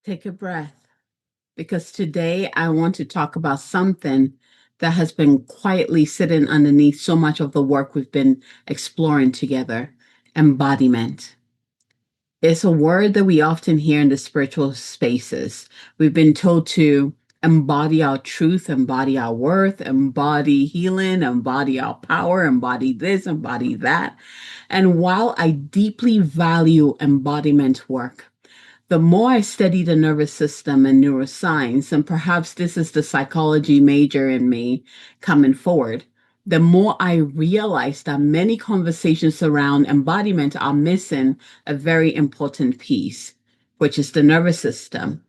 Take a breath because today I want to talk about something that has been quietly sitting underneath so much of the work we've been exploring together: embodiment. It's a word that we often hear in the spiritual spaces. We've been told to embody our truth, embody our worth, embody healing, embody our power, embody this, embody that. And while I deeply value embodiment work, the more I study the nervous system and neuroscience, and perhaps this is the psychology major in me coming forward, the more I realize that many conversations around embodiment are missing a very important piece, which is the nervous system.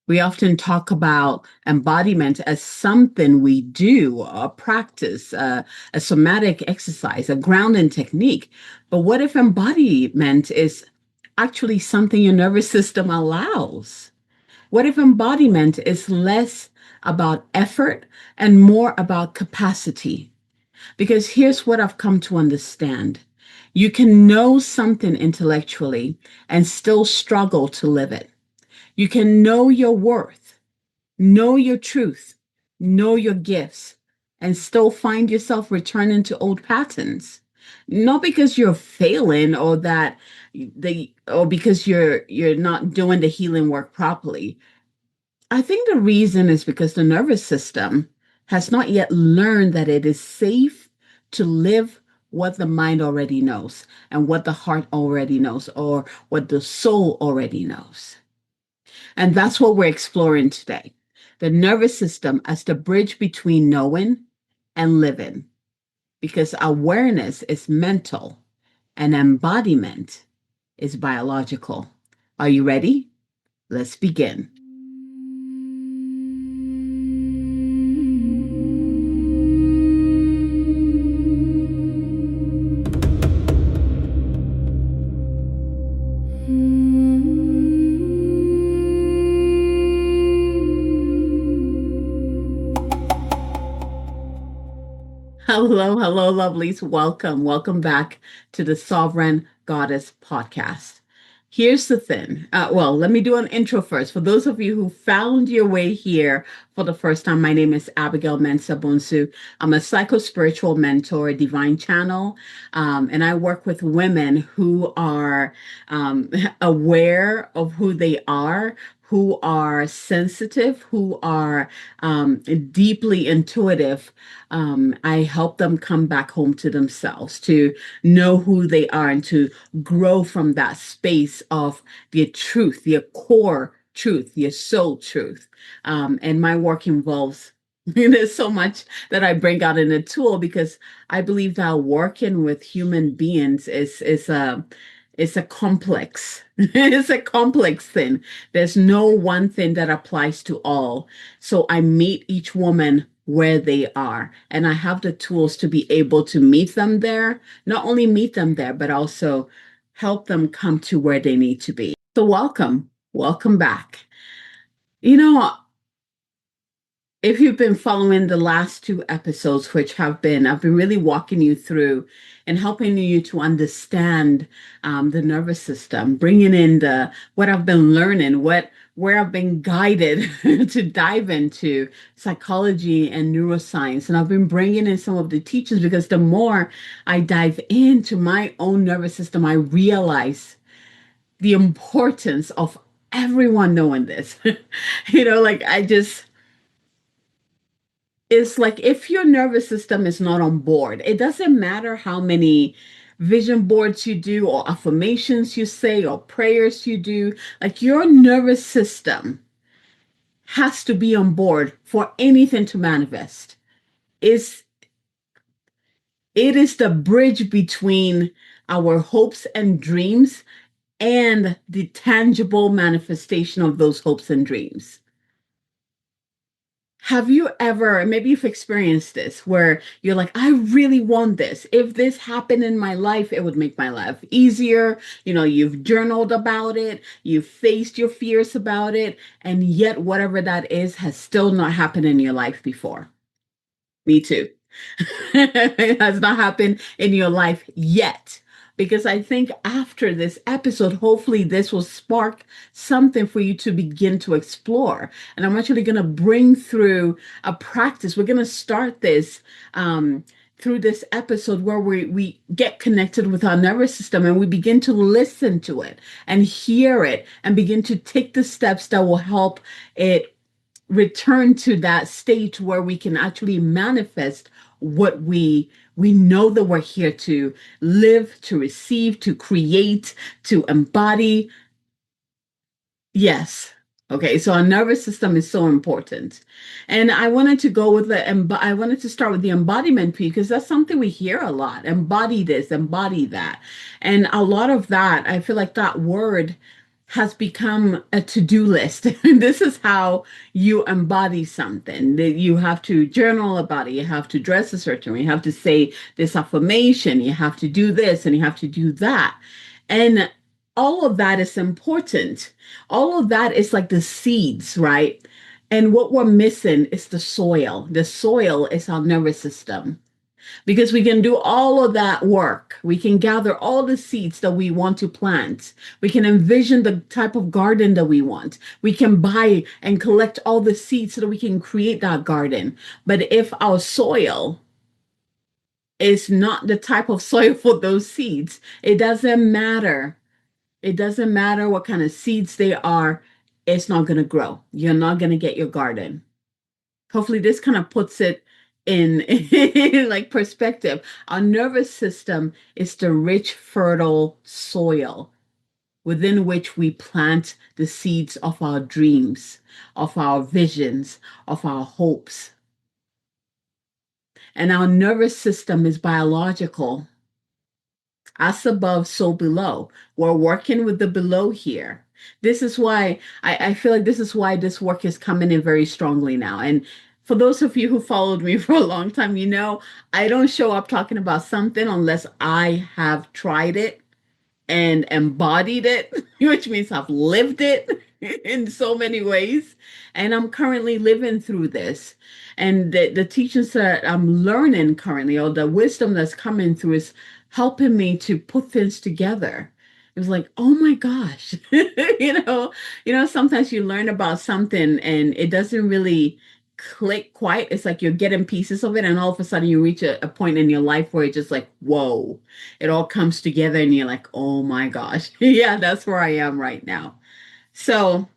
We often talk about embodiment as something we do, a practice, a somatic exercise, a grounding technique. But what if embodiment is actually something your nervous system allows? What if embodiment is less about effort and more about capacity? Because here's what I've come to understand: you can know something intellectually and still struggle to live it. You can know your worth, know your truth, know your gifts, and still find yourself returning to old patterns. Not because you're failing or that or because you're not doing the healing work properly. I think the reason is because the nervous system has not yet learned that it is safe to live what the mind already knows and what the heart already knows or what the soul already knows. And that's what we're exploring today: the nervous system as the bridge between knowing and living. Because awareness is mental and embodiment is biological. Are you ready? Let's begin. Hello, hello, lovelies. Welcome back to the Sovereign Goddess podcast. Here's the thing. Well, let me do an intro first. For those of you who found your way here for the first time, my name is Abigail Mensah-Bonsu. I'm a psycho-spiritual mentor, divine channel, and I work with women who are aware of who they are, who are sensitive, who are deeply intuitive. I help them come back home to themselves, to know who they are, and to grow from that space of their truth, their core truth, their soul truth. And my work involves there's so much that I bring out in the tool because I believe that working with human beings is a complex it's a complex thing. There's no one thing that applies to all. So I meet each woman where they are, and I have the tools to be able to meet them there, not only meet them there, but also help them come to where they need to be. So welcome back. You know, if you've been following the last two episodes, which I've been really walking you through and helping you to understand the nervous system, bringing in what I've been learning, where I've been guided to dive into psychology and neuroscience. And I've been bringing in some of the teachings because the more I dive into my own nervous system, I realize the importance of everyone knowing this. Like it's like if your nervous system is not on board, it doesn't matter how many vision boards you do or affirmations you say or prayers you do, like your nervous system has to be on board for anything to manifest. It's, it is the bridge between our hopes and dreams and the tangible manifestation of those hopes and dreams. Have you ever, maybe you've experienced this, where you're like, I really want this. If this happened in my life, it would make my life easier. You've journaled about it, you've faced your fears about it, and yet whatever that is has still not happened in your life before. Me too. It has not happened in your life yet. because I think after this episode, hopefully this will spark something for you to begin to explore. And I'm actually going to bring through a practice. We're going to start this through this episode where we get connected with our nervous system and we begin to listen to it and hear it and begin to take the steps that will help it return to that state where we can actually manifest what we know that we're here to live, to receive, to create, to embody. Yes. Okay, so our nervous system is so important. And I wanted to go with I wanted to start with the embodiment piece because that's something we hear a lot. Embody this, embody that. And a lot of that, I feel like that word has become a to-do list. This is how you embody something. That you have to journal about it, you have to dress a certain way, you have to say this affirmation, you have to do this and you have to do that. And all of that is important. All of that is like the seeds, right? And what we're missing is the soil. The soil is our nervous system because we can do all of that work. We can gather all the seeds that we want to plant. We can envision the type of garden that we want. We can buy and collect all the seeds so that we can create that garden. But if our soil is not the type of soil for those seeds, it doesn't matter. It doesn't matter what kind of seeds they are, it's not going to grow. You're not going to get your garden. Hopefully, this kind of puts it in like perspective. Our nervous system is the rich, fertile soil within which we plant the seeds of our dreams, of our visions, of our hopes. And our nervous system is biological. As above, so below. We're working with the below here. This is why I feel like this is why this work is coming in very strongly now. And for those of you who followed me for a long time, you know, I don't show up talking about something unless I have tried it and embodied it, which means I've lived it in so many ways. And I'm currently living through this. And the teachings that I'm learning currently, or the wisdom that's coming through, is helping me to put things together. It was like, oh my gosh, sometimes you learn about something and it doesn't really click quite. It's like you're getting pieces of it, and all of a sudden you reach a point in your life where it's just like, whoa, it all comes together and you're like, oh my gosh. Yeah, that's where I am right now. So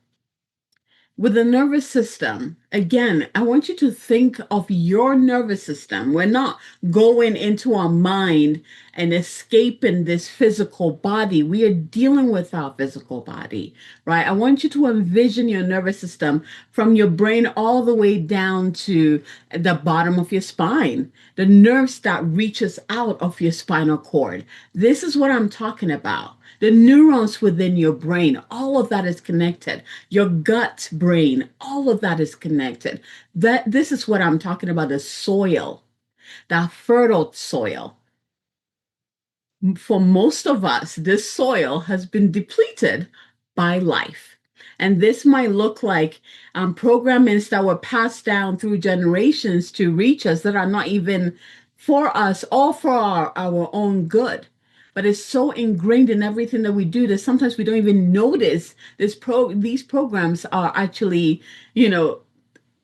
with the nervous system, again, I want you to think of your nervous system. We're not going into our mind and escaping this physical body. We are dealing with our physical body, right? I want you to envision your nervous system from your brain all the way down to the bottom of your spine, the nerves that reaches out of your spinal cord. This is what I'm talking about. The neurons within your brain, all of that is connected. Your gut brain, all of that is connected. This is what I'm talking about, the soil, that fertile soil. For most of us, this soil has been depleted by life. And this might look like programmings that were passed down through generations to reach us that are not even for us or for our own good. But it's so ingrained in everything that we do that sometimes we don't even notice these programs are actually,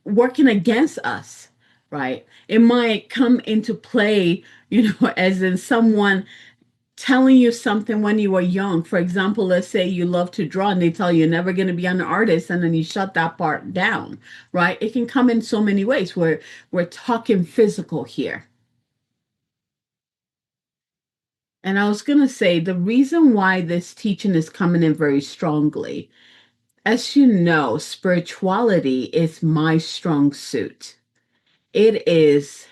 working against us, right? It might come into play, as in someone telling you something when you were young. For example, let's say you love to draw and they tell you you're never going to be an artist and then you shut that part down, right? It can come in so many ways where we're talking physical here. And I was going to say the reason why this teaching is coming in very strongly, as you know, spirituality is my strong suit. It is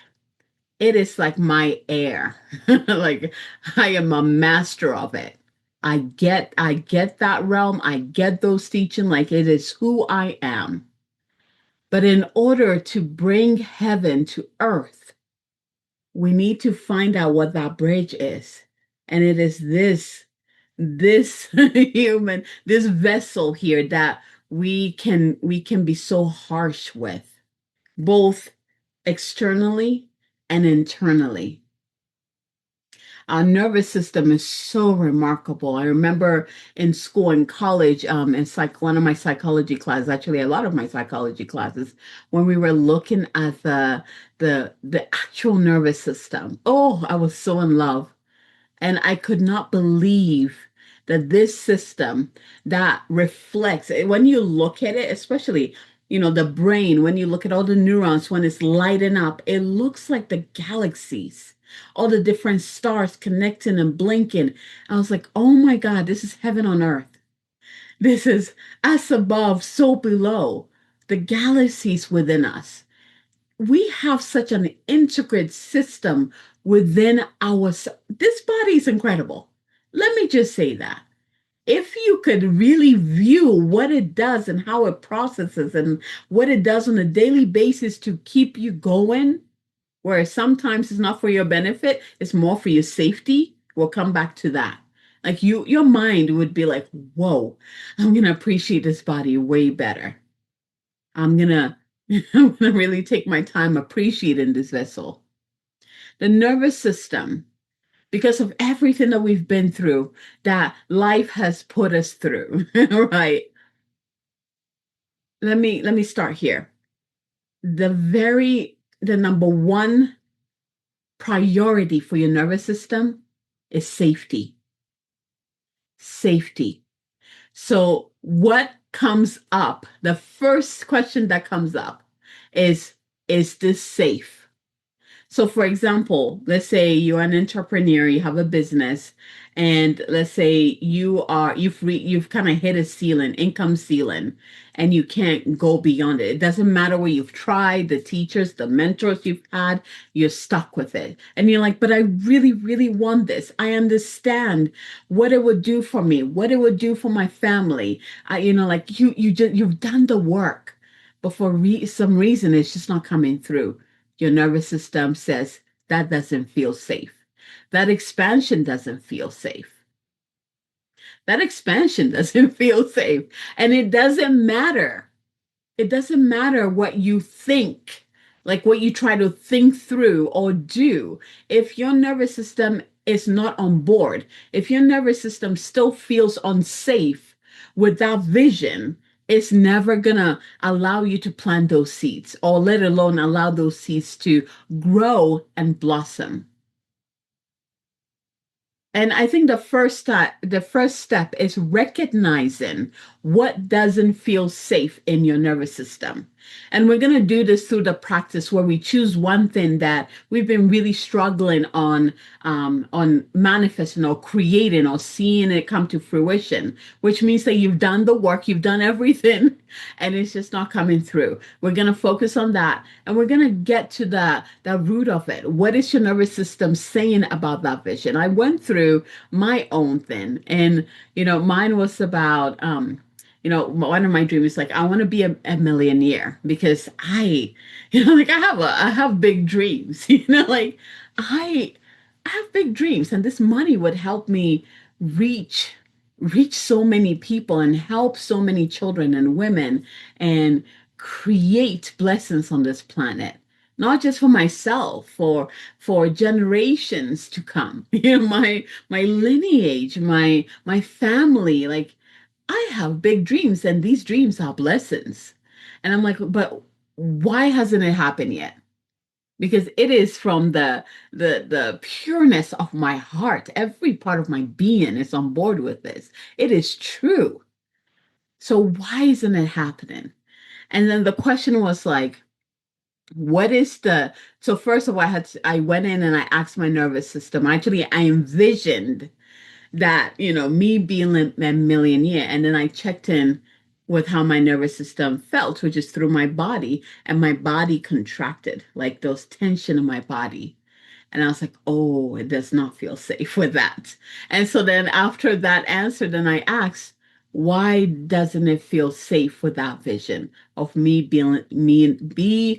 it is like my air. Like I am a master of it. I get that realm. I get those teaching like it is who I am. But in order to bring heaven to earth, we need to find out what that bridge is. And it is this human, this vessel here that we can be so harsh with, both externally and internally. Our nervous system is so remarkable. I remember in school and college, in one of my psychology classes, actually a lot of my psychology classes, when we were looking at the actual nervous system. Oh, I was so in love. And I could not believe that this system that reflects, when you look at it, especially, the brain, when you look at all the neurons, when it's lighting up, it looks like the galaxies, all the different stars connecting and blinking. I was like, oh my God, this is heaven on earth. This is us above, so below, the galaxies within us. We have such an intricate system within our this body is incredible. Let me just say that. If you could really view what it does and how it processes and what it does on a daily basis to keep you going, where sometimes it's not for your benefit, it's more for your safety, we'll come back to that. Like your mind would be like, whoa, I'm gonna appreciate this body way better. I'm gonna I'm gonna really take my time appreciating this vessel. The nervous system, because of everything that we've been through, that life has put us through, right? Let me start here. The number one priority for your nervous system is safety. Safety. So what comes up? The first question that comes up is this safe? So, for example, let's say you're an entrepreneur, you have a business, and let's say you've kind of hit a ceiling, income ceiling, and you can't go beyond it. It doesn't matter what you've tried, the teachers, the mentors you've had, you're stuck with it. And you're like, but I really, really want this. I understand what it would do for me, what it would do for my family. Like you've done the work, but for some reason it's just not coming through. Your nervous system says that doesn't feel safe. That expansion doesn't feel safe. That expansion doesn't feel safe. And it doesn't matter. It doesn't matter what you think, like what you try to think through or do. If your nervous system is not on board, if your nervous system still feels unsafe with that vision, it's never gonna allow you to plant those seeds, or let alone allow those seeds to grow and blossom. And I think the first step is recognizing what doesn't feel safe in your nervous system. And we're going to do this through the practice where we choose one thing that we've been really struggling on manifesting or creating or seeing it come to fruition, which means that you've done the work, you've done everything, and it's just not coming through. We're going to focus on that, and we're going to get to the root of it. What is your nervous system saying about that vision? I went through my own thing, and mine was about one of my dreams is like I want to be a millionaire because like I have big dreams. Like I I have big dreams, and this money would help me reach reach so many people and help so many children and women and create blessings on this planet, not just for myself, for generations to come. My lineage, my family. Like I have big dreams, and these dreams are blessings. And I'm like, but why hasn't it happened yet? Because it is from the pureness of my heart. Every part of my being is on board with this. It is true. So why isn't it happening? And then the question was like, what is the so first of all, I went in and I asked my nervous system. Actually, I envisioned that, me being a millionaire. And then I checked in with how my nervous system felt, which is through my body, and my body contracted, like those tension in my body. And I was like, oh, it does not feel safe with that. And so then after that answer, then I asked, why doesn't it feel safe with that vision of me being a millionaire?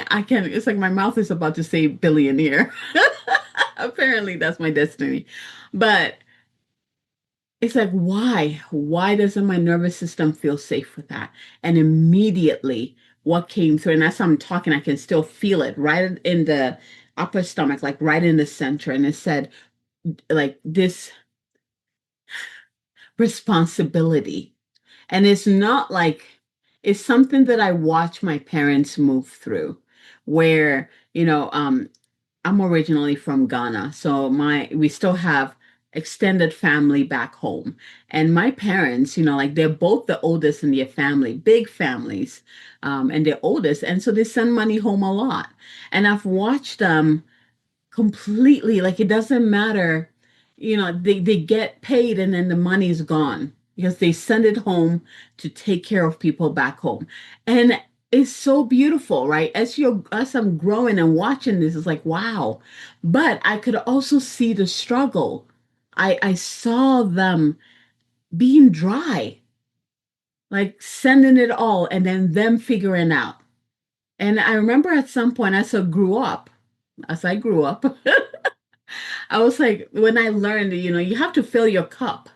It's like my mouth is about to say billionaire. Apparently that's my destiny. But it's like, why? Why doesn't my nervous system feel safe with that? And immediately what came through, and as I'm talking, I can still feel it right in upper stomach, like right in the center, and it said like this responsibility. And it's not like it's something that I watch my parents move through, where, I'm originally from Ghana, so my we still have extended family back home. And my parents, like they're both the oldest in their family, big families, and they're oldest, and so they send money home a lot. And I've watched them completely, like it doesn't matter, they get paid and then the money's gone because they send it home to take care of people back home. And it's so beautiful, right? As I'm growing and watching this, it's like, wow. But I could also see the struggle. I saw them being dry, like sending it all and then them figuring out. And I remember at some point as I grew up, I was like, when I learned, you have to fill your cup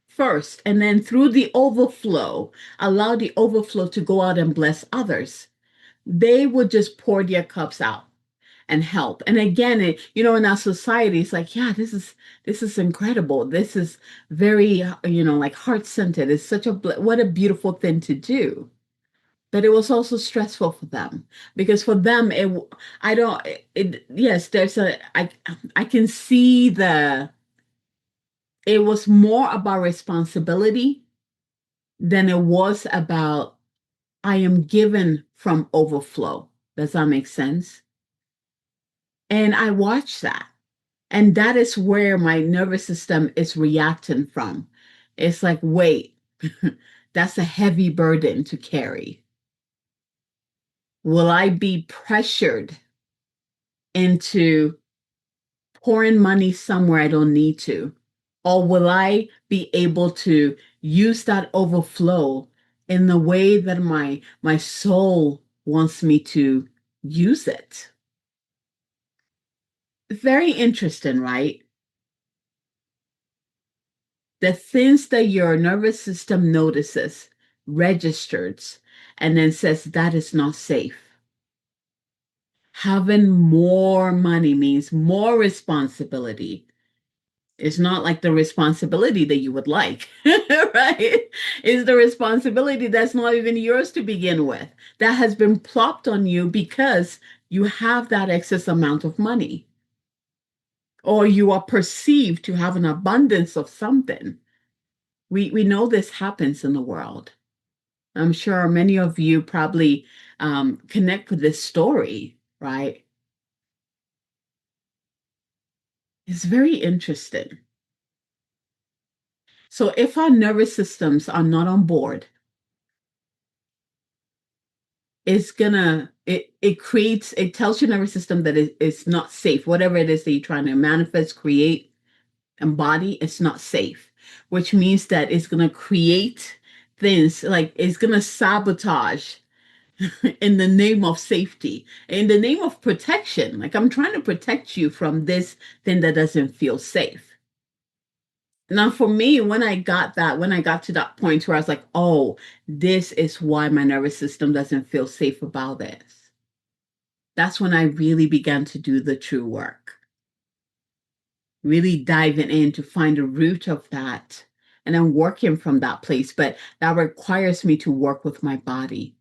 first, and then through the overflow, allow the overflow to go out and bless others. They would just pour their cups out and help. And again, in our society, it's like, yeah, this is incredible. This is very, like heart-centered. It's such what a beautiful thing to do. But it was also stressful for them because for them I don't it yes there's a I can see it was more about responsibility than it was about I am given from overflow. Does that make sense? And I watch that, and that is where my nervous system is reacting from. It's like, wait, that's a heavy burden to carry. Will I be pressured into pouring money somewhere I don't need to? Or will I be able to use that overflow in the way that my soul wants me to use it? Very interesting, right? The things that your nervous system notices, registers, and then says that is not safe. Having more money means more responsibility. It's not like the responsibility that you would like, right? It's the responsibility that's not even yours to begin with, that has been plopped on you because you have that excess amount of money, or you are perceived to have an abundance of something. We know this happens in the world. I'm sure many of you probably connect with this story, right? It's very interesting. So if our nervous systems are not on board, it tells your nervous system that it's not safe. Whatever it is that you're trying to manifest, create, embody, it's not safe, which means that it's gonna create things, like it's gonna sabotage in the name of safety, in the name of protection. Like, I'm trying to protect you from this thing that doesn't feel safe. Now, for me, when I got to that point where I was like, oh, this is why my nervous system doesn't feel safe about this, that's when I really began to do the true work, really diving in to find the root of that and then working from that place. But that requires me to work with my body,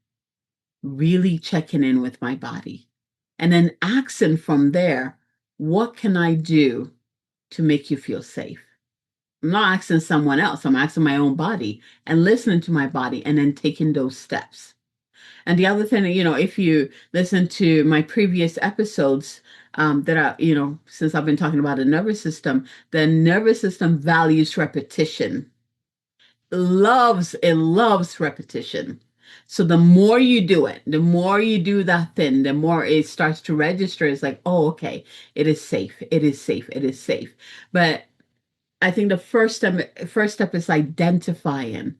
really checking in with my body, and then asking from there, what can I do to make you feel safe? I'm not asking someone else, I'm asking my own body and listening to my body and then taking those steps. And the other thing, if you listen to my previous episodes, that are, since I've been talking about the nervous system values repetition, it loves repetition. So the more you do it, the more you do that thing, the more it starts to register. It's like, oh, okay, it is safe, it is safe, it is safe. But I think the first step is identifying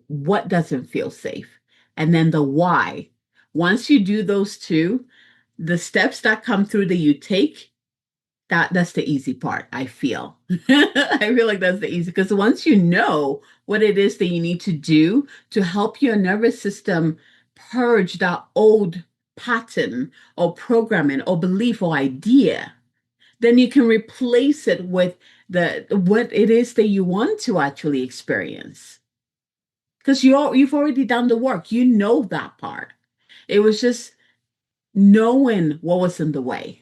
what doesn't feel safe, and then the why. Once you do those two, the steps that come through that you take, that's the easy part, I feel. I feel like that's the easy, because once you know what it is that you need to do to help your nervous system purge that old pattern or programming or belief or idea, then you can replace it with the what it is that you want to actually experience. Because you've already done the work. You know that part. It was just knowing what was in the way,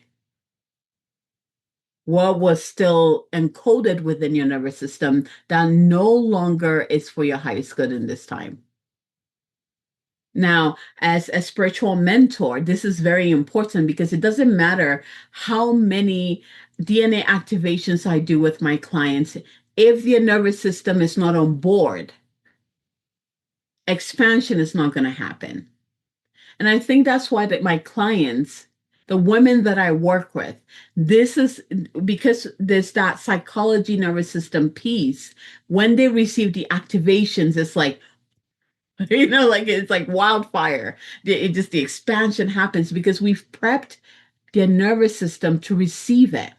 what was still encoded within your nervous system that no longer is for your highest good in this time. Now, as a spiritual mentor, this is very important because it doesn't matter how many DNA activations I do with my clients. If your nervous system is not on board, expansion is not going to happen. And I think that's why that my clients, the women that I work with, this is because there's that psychology nervous system piece. When they receive the activations, it's like, like it's like wildfire. The expansion happens because we've prepped their nervous system to receive it.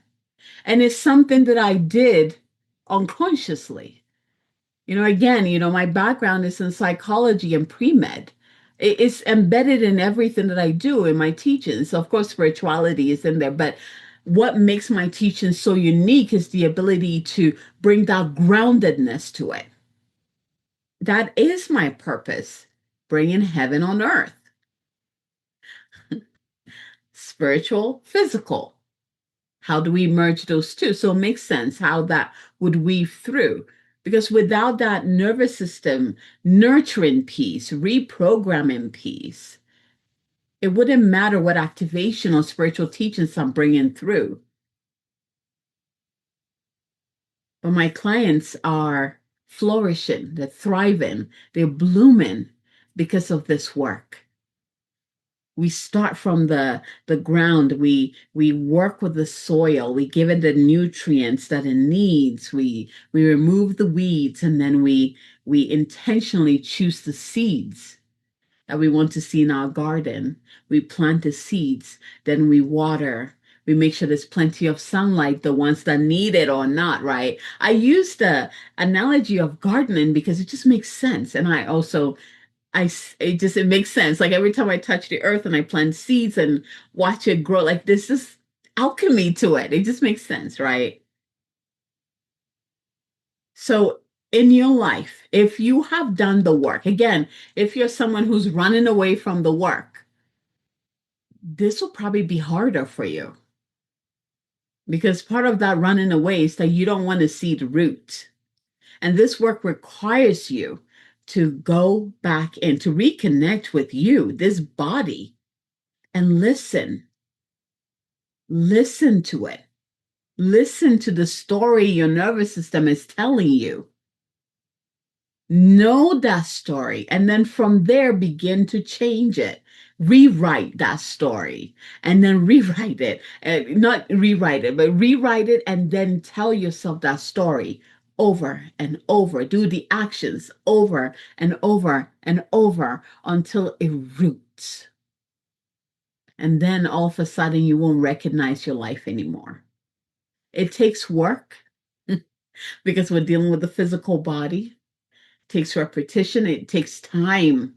And it's something that I did unconsciously. Again, my background is in psychology and pre-med. It's embedded in everything that I do in my teachings. So of course, spirituality is in there, but what makes my teaching so unique is the ability to bring that groundedness to it. That is my purpose, bringing heaven on earth, spiritual, physical. How do we merge those two? So it makes sense how that would weave through. Because without that nervous system nurturing piece, reprogramming piece, it wouldn't matter what activation or spiritual teachings I'm bringing through. But my clients are flourishing, they're thriving, they're blooming because of this work. We start from the ground. We work with the soil. We give it the nutrients that it needs. We remove the weeds, and then we intentionally choose the seeds that we want to see in our garden. We plant the seeds, then we water. We make sure there's plenty of sunlight, the ones that need it or not, right? I use the analogy of gardening because it just makes sense. And I also it makes sense. Like every time I touch the earth and I plant seeds and watch it grow, like this is alchemy to it. It just makes sense, right? So in your life, if you have done the work, again, if you're someone who's running away from the work, this will probably be harder for you because part of that running away is that you don't want to see the root. And this work requires you to go back and to reconnect with you, this body, and listen to it. Listen to the story your nervous system is telling you. Know that story. And then from there, begin to change it. Rewrite that story and then rewrite it. Not rewrite it, but rewrite it and then tell yourself that story over and over. Do the actions over and over and over until it roots. And then all of a sudden, you won't recognize your life anymore. It takes work because we're dealing with the physical body. It takes repetition. It takes time.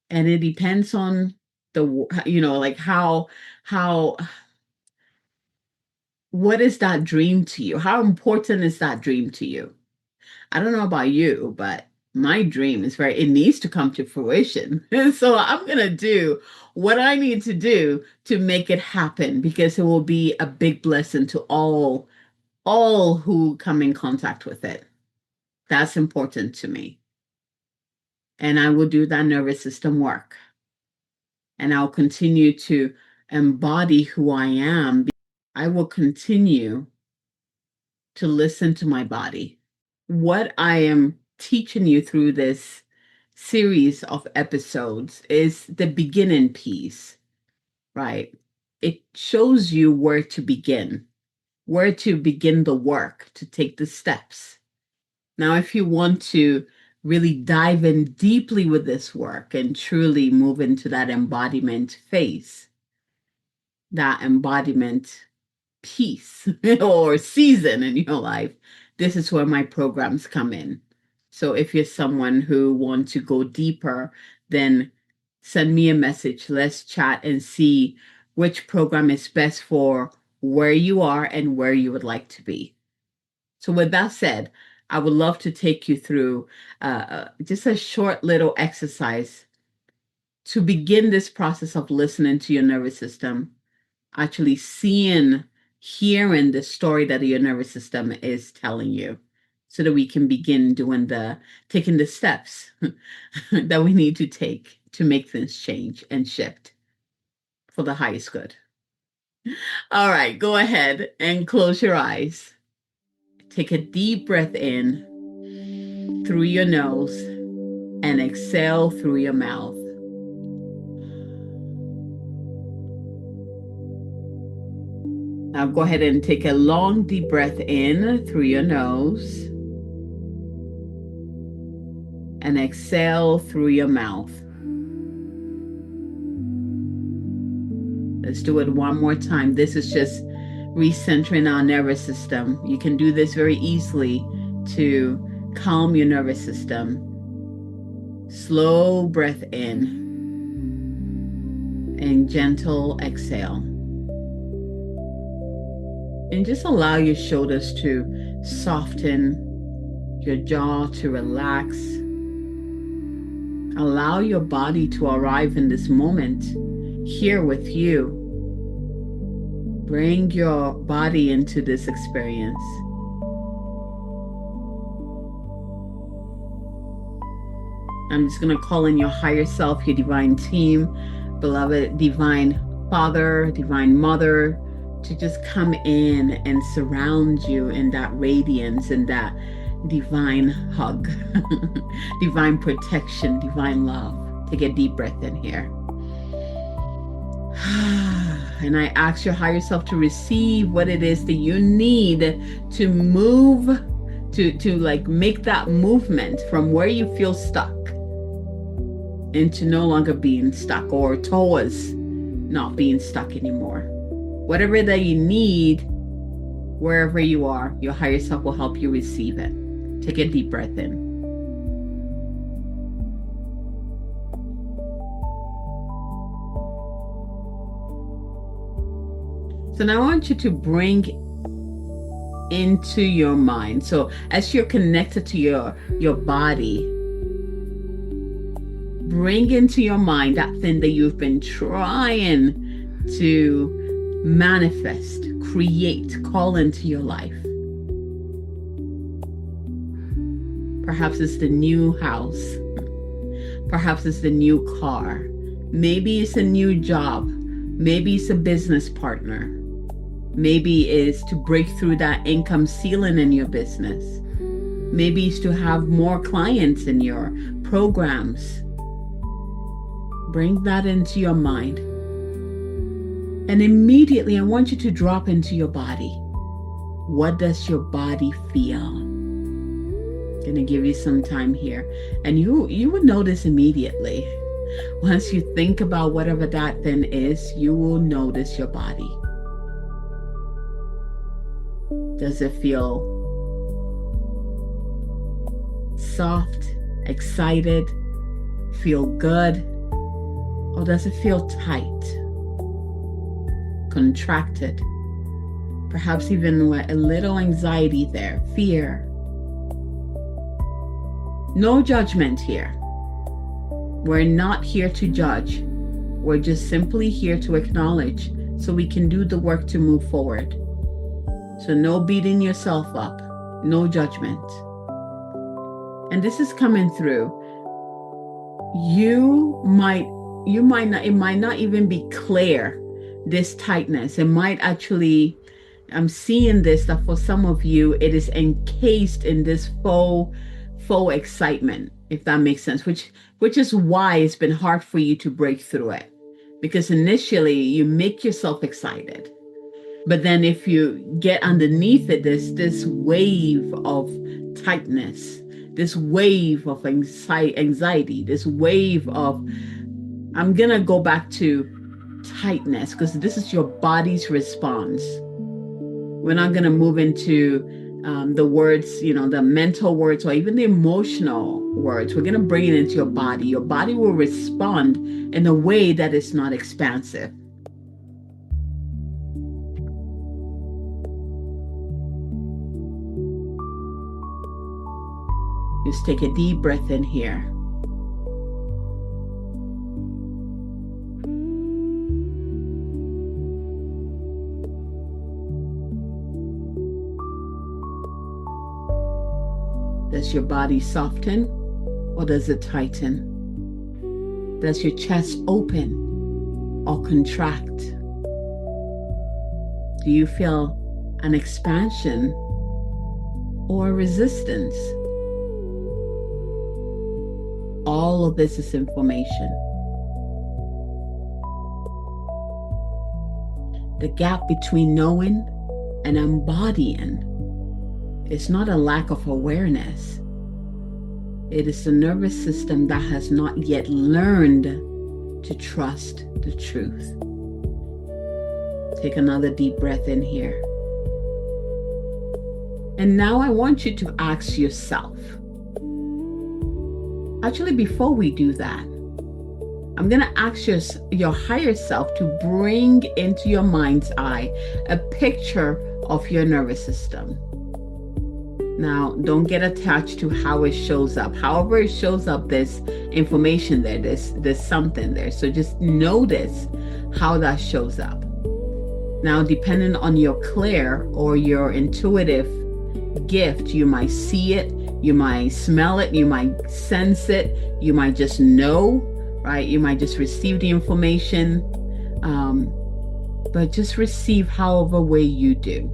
And it depends on like how, what is that dream to you? How important is that dream to you? I don't know about you, but my dream is it needs to come to fruition. So I'm going to do what I need to do to make it happen because it will be a big blessing to all who come in contact with it. That's important to me. And I will do that nervous system work. And I'll continue to embody who I am. I will continue to listen to my body. What I am teaching you through this series of episodes is the beginning piece, right? It shows you where to begin the work, to take the steps. Now, if you want to really dive in deeply with this work and truly move into that embodiment phase, that embodiment piece or season in your life, this is where my programs come in. So if you're someone who wants to go deeper, then send me a message. Let's chat and see which program is best for where you are and where you would like to be. So, with that said, I would love to take you through just a short little exercise to begin this process of listening to your nervous system, actually seeing, hearing the story that your nervous system is telling you, so that we can begin taking the steps that we need to take to make things change and shift for the highest good. All right, go ahead and close your eyes. Take a deep breath in through your nose and exhale through your mouth. Now go ahead and take a long deep breath in through your nose and exhale through your mouth. Let's do it one more time. This is just recentering our nervous system. You can do this very easily to calm your nervous system. Slow breath in and gentle exhale. And just allow your shoulders to soften, your jaw to relax. Allow your body to arrive in this moment, here with you. Bring your body into this experience. I'm just going to call in your higher self, your divine team, beloved divine Father, divine Mother, to just come in and surround you in that radiance and that divine hug, divine protection, divine love. Take a deep breath in here. And I ask your higher self to receive what it is that you need to move, to like make that movement from where you feel stuck into no longer being stuck, or towards not being stuck anymore. Whatever that you need, wherever you are, your higher self will help you receive it. Take a deep breath in. So now I want you to bring into your mind. So as you're connected to your body, bring into your mind that thing that you've been trying to manifest, create, call into your life. Perhaps it's the new house. Perhaps it's the new car. Maybe it's a new job. Maybe it's a business partner. Maybe it's to break through that income ceiling in your business. Maybe it's to have more clients in your programs. Bring that into your mind. And immediately I want you to drop into your body. What does your body feel? I'm going to give you some time here. And you will notice immediately. Once you think about whatever that thing is, you will notice your body. Does it feel soft, excited, feel good? Or does it feel tight, contracted? Perhaps even a little anxiety there, fear. No judgment here. We're not here to judge. We're just simply here to acknowledge so we can do the work to move forward. So no beating yourself up, no judgment. And this is coming through. It might not even be clear, this tightness. It might actually, I'm seeing this, that for some of you, it is encased in this faux excitement, if that makes sense, which is why it's been hard for you to break through it. Because initially you make yourself excited. But then if you get underneath it, there's this wave of tightness, this wave of anxiety, this wave of, I'm going to go back to tightness, because this is your body's response. We're not going to move into the words, the mental words or even the emotional words. We're going to bring it into your body. Your body will respond in a way that is not expansive. Just take a deep breath in here. Does your body soften or does it tighten? Does your chest open or contract? Do you feel an expansion or resistance? All of this is information. The gap between knowing and embodying is not a lack of awareness. It is the nervous system that has not yet learned to trust the truth. Take another deep breath in here. And now I want you to ask yourself. Actually, before we do that, I'm going to ask your higher self to bring into your mind's eye a picture of your nervous system. Now, don't get attached to how it shows up. However it shows up, there's information there. There's something there. So just notice how that shows up. Now, depending on your clear or your intuitive gift, you might see it, you might smell it, you might sense it, you might just know, right? You might just receive the information, but just receive however way you do.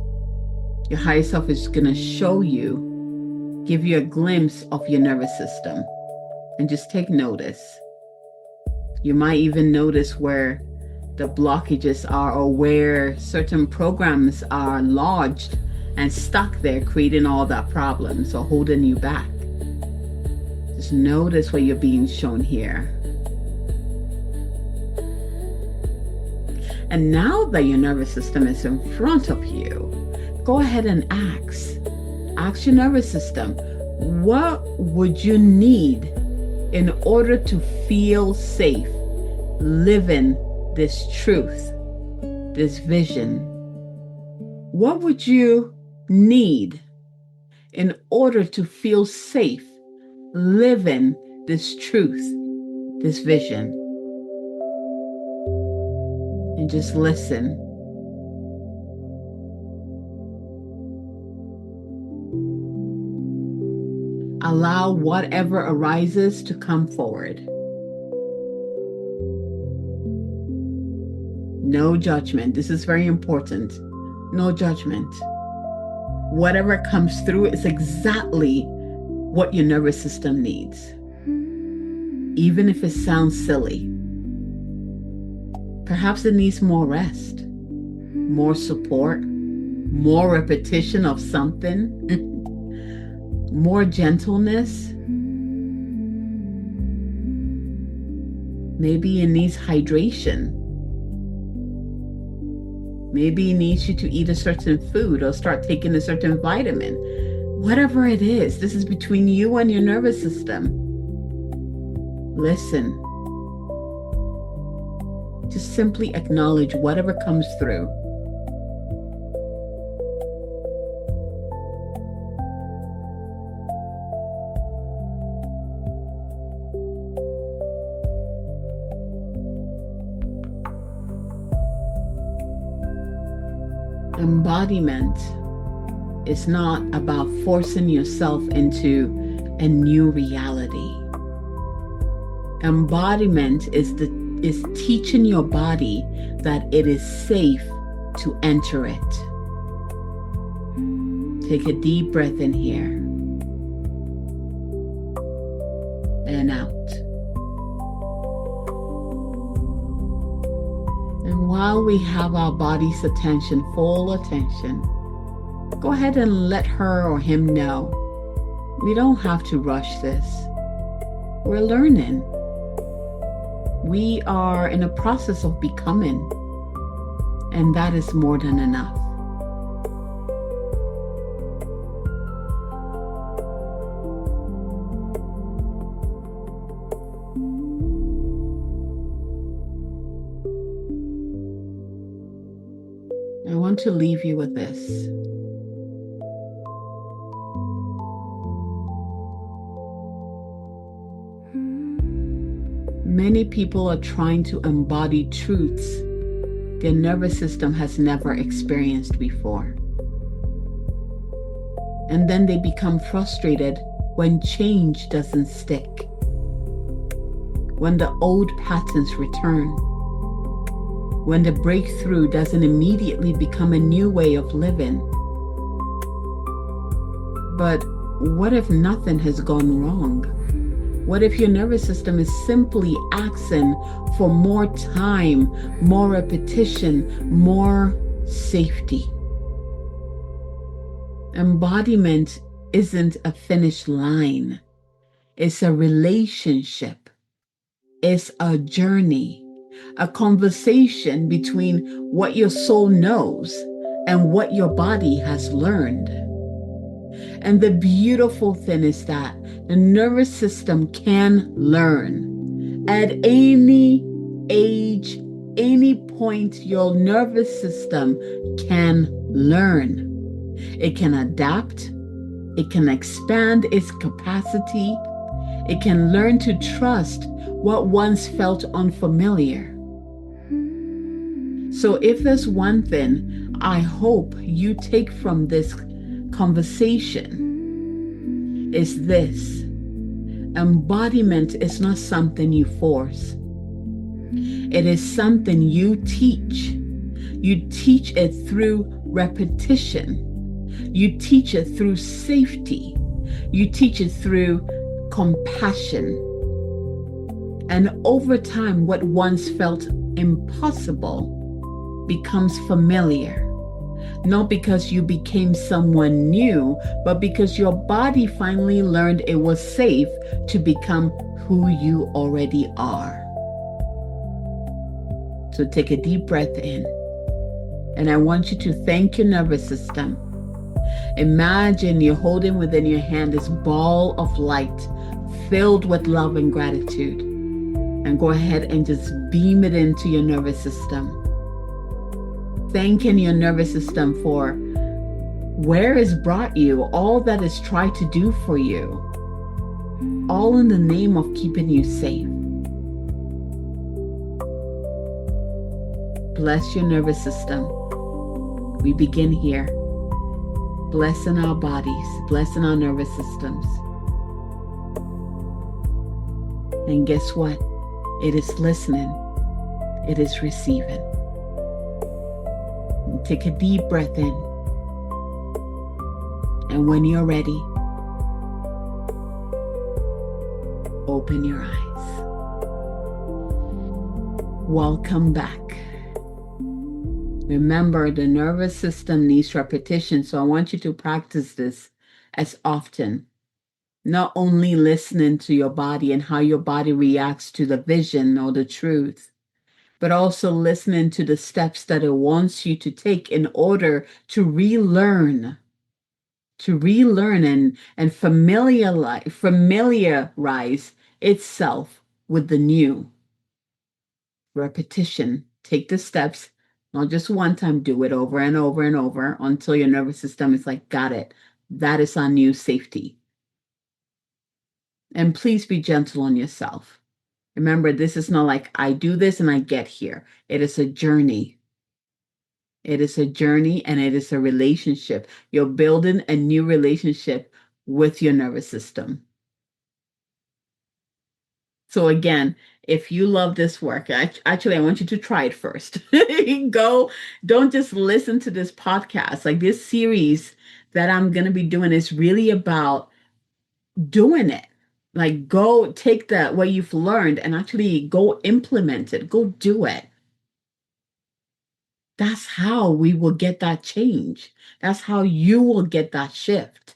Your higher self is going to show you, give you a glimpse of your nervous system, and just take notice. You might even notice where the blockages are or where certain programs are lodged and stuck there, creating all that problems or holding you back. Just notice what you're being shown here. And now that your nervous system is in front of you, go ahead and ask your nervous system, what would you need in order to feel safe living this truth, this vision? What would you need in order to feel safe living this truth, this vision? And just listen. Allow whatever arises to come forward. No judgment. This is very important. No judgment. Whatever comes through is exactly what your nervous system needs. Even if it sounds silly. Perhaps it needs more rest, more support, more repetition of something. More gentleness. Maybe it needs hydration. Maybe it needs you to eat a certain food or start taking a certain vitamin. Whatever it is, this is between you and your nervous system. Listen. Just simply acknowledge whatever comes through. Embodiment is not about forcing yourself into a new reality. Embodiment is teaching your body that it is safe to enter it. Take a deep breath in here and out. And while we have our body's attention, full attention, go ahead and let her or him know. We don't have to rush this. We're learning. We are in a process of becoming, and that is more than enough. to leave you with this. Many people are trying to embody truths their nervous system has never experienced before. And then they become frustrated when change doesn't stick, when the old patterns return, when the breakthrough doesn't immediately become a new way of living. But what if nothing has gone wrong? What if your nervous system is simply asking for more time, more repetition, more safety? Embodiment isn't a finish line. It's a relationship. It's a journey, a conversation between what your soul knows and what your body has learned. And the beautiful thing is that the nervous system can learn at any age, any point. Your nervous system can learn. It can adapt. It can expand its capacity. It can learn to trust what once felt unfamiliar. So if there's one thing I hope you take from this conversation, is this: embodiment is not something you force. It is something you teach. You teach it through repetition. You teach it through safety. You teach it through compassion. And over time, what once felt impossible becomes familiar. Not because you became someone new, but because your body finally learned it was safe to become who you already are. So take a deep breath in. And I want you to thank your nervous system. Imagine you're holding within your hand this ball of light filled with love and gratitude. And go ahead and just beam it into your nervous system. Thanking your nervous system for where it's brought you, all that it's tried to do for you, all in the name of keeping you safe. Bless your nervous system. We begin here. Blessing our bodies, blessing our nervous systems. And guess what? It is listening. It is receiving. Take a deep breath in. And when you're ready, open your eyes. Welcome back. Remember, the nervous system needs repetition, so I want you to practice this as often. Not only listening to your body and how your body reacts to the vision or the truth, but also listening to the steps that it wants you to take in order to relearn and familiarize itself with the new. Repetition. Take the steps, not just one time, do it over and over and over until your nervous system is like, got it. That is our new safety. And please be gentle on yourself. Remember, this is not like I do this and I get here. It is a journey. It is a journey and it is a relationship. You're building a new relationship with your nervous system. So again, if you love this work, actually, I want you to try it first. Don't just listen to this podcast. Like, this series that I'm going to be doing is really about doing it. Like, go take what you've learned and actually go implement it. Go do it. That's how we will get that change. That's how you will get that shift.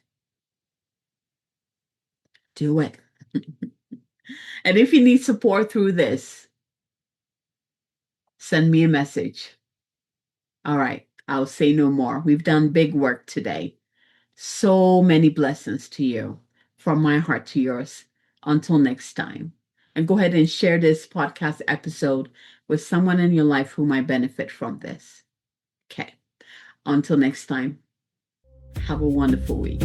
Do it. And if you need support through this, send me a message. All right, I'll say no more. We've done big work today. So many blessings to you from my heart to yours. Until next time. And go ahead and share this podcast episode with someone in your life who might benefit from this. Okay. Until next time, have a wonderful week.